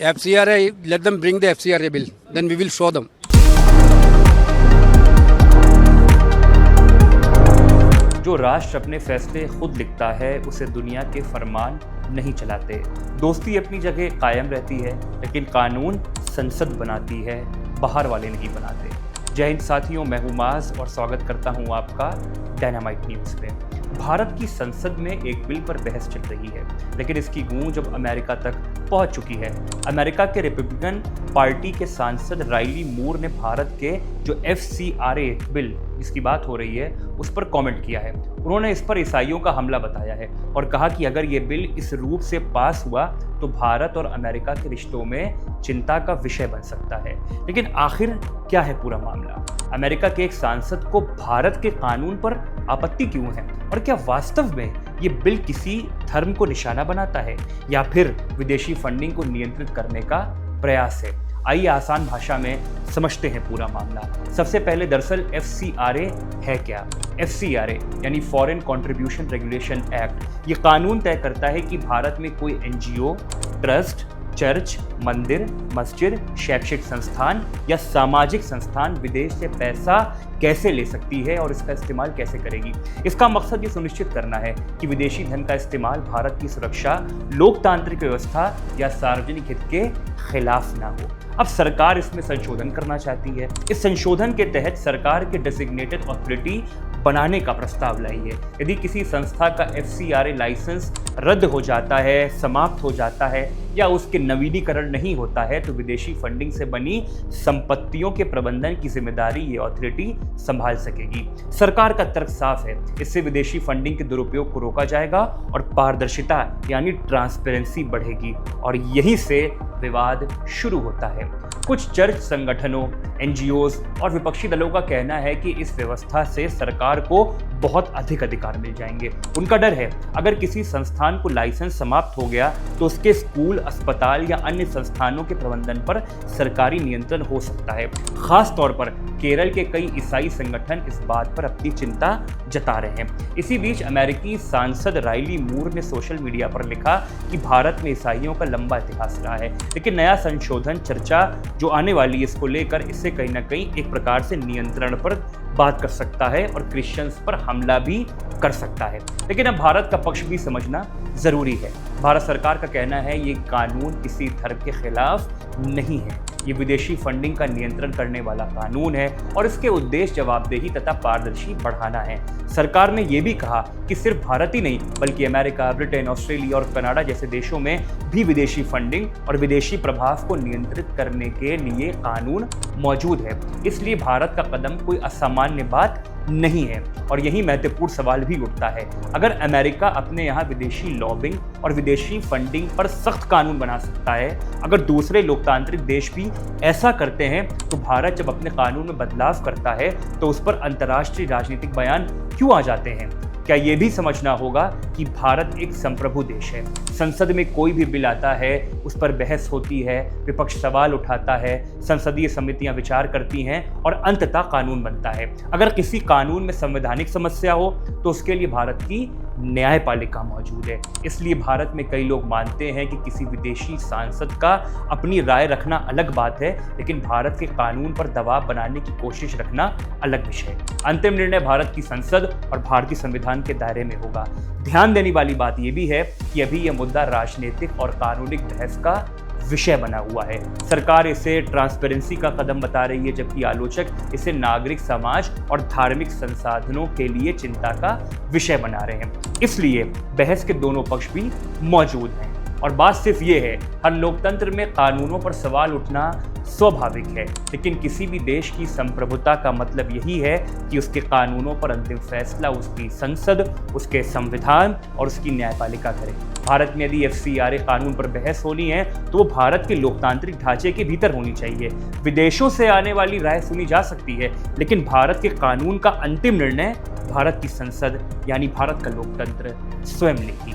FCRA, let them bring the FCRA bill. Then we will show them. जो राष्ट्र अपने फैसले खुद लिखता है उसे दुनिया के फरमान नहीं चलाते। दोस्ती अपनी जगह कायम रहती है, लेकिन कानून संसद बनाती है, बाहर वाले नहीं बनाते। जय हिंद साथियों, मैं हूं माज और स्वागत करता हूं आपका डायनामाइट न्यूज़ पे। भारत की संसद में एक बिल पर बहस चल रही है, लेकिन इसकी गूंज अब अमेरिका तक पहुंच चुकी है। अमेरिका के रिपब्लिकन पार्टी के सांसद राइली मूर ने भारत के जो FCRA बिल जिसकी बात हो रही है उस पर कमेंट किया है। उन्होंने इस पर ईसाइयों का हमला बताया है और कहा कि अगर ये बिल इस रूप से पास हुआ तो भारत और अमेरिका के रिश्तों में चिंता का विषय बन सकता है। लेकिन आखिर क्या है पूरा मामला? अमेरिका के एक सांसद को भारत के कानून पर आपत्ति क्यों है और क्या वास्तव में ये बिल किसी धर्म को निशाना बनाता है या फिर विदेशी फंडिंग को नियंत्रित करने का प्रयास है? आइए आसान भाषा में समझते हैं पूरा मामला। सबसे पहले दरअसल FCRA है क्या? FCRA यानी फॉरेन कंट्रीब्यूशन रेगुलेशन एक्ट, ये कानून तय करता है कि भारत में कोई NGO, ट्रस्ट, चर्च, मंदिर, मस्जिद, शैक्षिक संस्थान या सामाजिक संस्थान विदेश से पैसा कैसे ले सकती है और इसका इस्तेमाल कैसे करेगी। इसका मकसद ये सुनिश्चित करना है कि विदेशी धन का इस्तेमाल भारत की सुरक्षा, लोकतांत्रिक व्यवस्था या सार्वजनिक हित के खिलाफ ना हो। अब सरकार इसमें संशोधन करना चाहती है। इस संशोधन के तहत सरकार के डेजिग्नेटेड अथॉरिटी बनाने का प्रस्ताव लाई है। यदि किसी संस्था का FCRA लाइसेंस रद्द हो जाता है, समाप्त हो जाता है या उसके नवीनीकरण नहीं होता है तो विदेशी फंडिंग से बनी संपत्तियों के प्रबंधन की जिम्मेदारी ये अथॉरिटी संभाल सकेगी। सरकार का तर्क साफ है, इससे विदेशी फंडिंग के दुरुपयोग को रोका जाएगा और पारदर्शिता यानी ट्रांसपेरेंसी बढ़ेगी और यहीं से विवाद शुरू होता है। कुछ चर्च संगठनों, NGOs और विपक्षी दलों का कहना है कि इस व्यवस्था से सरकार को बहुत अधिक अधिकार मिल जाएंगे। उनका डर है अगर किसी संस्थान को लाइसेंस समाप्त हो गया तो उसके स्कूल, अस्पताल या अन्य संस्थानों के प्रबंधन पर सरकारी नियंत्रण हो सकता है। खास तौर पर केरल के कई ईसाई संगठन इस बात पर अपनी चिंता जता रहे हैं। इसी बीच अमेरिकी सांसद राइली मूर ने सोशल मीडिया पर लिखा कि भारत में ईसाइयों का लंबा इतिहास रहा है, लेकिन नया संशोधन चर्चा जो आने वाली है इसको लेकर इससे कहीं ना कहीं एक प्रकार से नियंत्रण पर बात कर सकता है और क्रिश्चियंस पर हमला भी कर सकता है। लेकिन अब भारत का पक्ष भी समझना जरूरी है। भारत सरकार का कहना है ये कानून किसी धर्म के खिलाफ नहीं है, ये विदेशी फंडिंग का नियंत्रण करने वाला कानून है और इसके उद्देश्य जवाबदेही तथा पारदर्शी बढ़ाना है। सरकार ने यह भी कहा कि सिर्फ भारत ही नहीं बल्कि अमेरिका, ब्रिटेन, ऑस्ट्रेलिया और कनाडा जैसे देशों में भी विदेशी फंडिंग और विदेशी प्रभाव को नियंत्रित करने के लिए कानून मौजूद है। इसलिए भारत का कदम कोई असामान्य बात नहीं है और यही महत्वपूर्ण सवाल भी उठता है। अगर अमेरिका अपने यहाँ विदेशी लॉबिंग और विदेशी फंडिंग पर सख्त कानून बना सकता है, अगर दूसरे लोकतांत्रिक देश भी ऐसा करते हैं तो भारत जब अपने कानून में बदलाव करता है तो उस पर अंतर्राष्ट्रीय राजनीतिक बयान क्यों आ जाते हैं? क्या ये भी समझना होगा कि भारत एक संप्रभु देश है। संसद में कोई भी बिल आता है, उस पर बहस होती है, विपक्ष सवाल उठाता है, संसदीय समितियां विचार करती हैं और अंततः कानून बनता है। अगर किसी कानून में संवैधानिक समस्या हो तो उसके लिए भारत की न्यायपालिका मौजूद है। इसलिए भारत में कई लोग मानते हैं कि किसी विदेशी सांसद का अपनी राय रखना अलग बात है, लेकिन भारत के कानून पर दबाव बनाने की कोशिश रखना अलग विषय। अंतिम निर्णय भारत की संसद और भारतीय संविधान के दायरे में होगा। ध्यान देने वाली बात यह भी है कि अभी यह मुद्दा राजनीतिक और कानूनी बहस का विषय बना हुआ है। सरकार इसे ट्रांसपेरेंसी का कदम बता रही है, जबकि आलोचक इसे नागरिक समाज और धार्मिक संसाधनों के लिए चिंता का विषय बना रहे हैं। इसलिए बहस के दोनों पक्ष भी मौजूद हैं और बात सिर्फ ये है, हर लोकतंत्र में कानूनों पर सवाल उठना स्वाभाविक है, लेकिन किसी भी देश की संप्रभुता का मतलब यही है कि उसके कानूनों पर अंतिम फैसला उसकी संसद, उसके संविधान और उसकी न्यायपालिका करे। भारत में यदि FCRA कानून पर बहस होनी है तो वो भारत के लोकतांत्रिक ढांचे के भीतर होनी चाहिए। विदेशों से आने वाली राय सुनी जा सकती है, लेकिन भारत के कानून का अंतिम निर्णय भारत की संसद यानी भारत का लोकतंत्र स्वयं लेगी।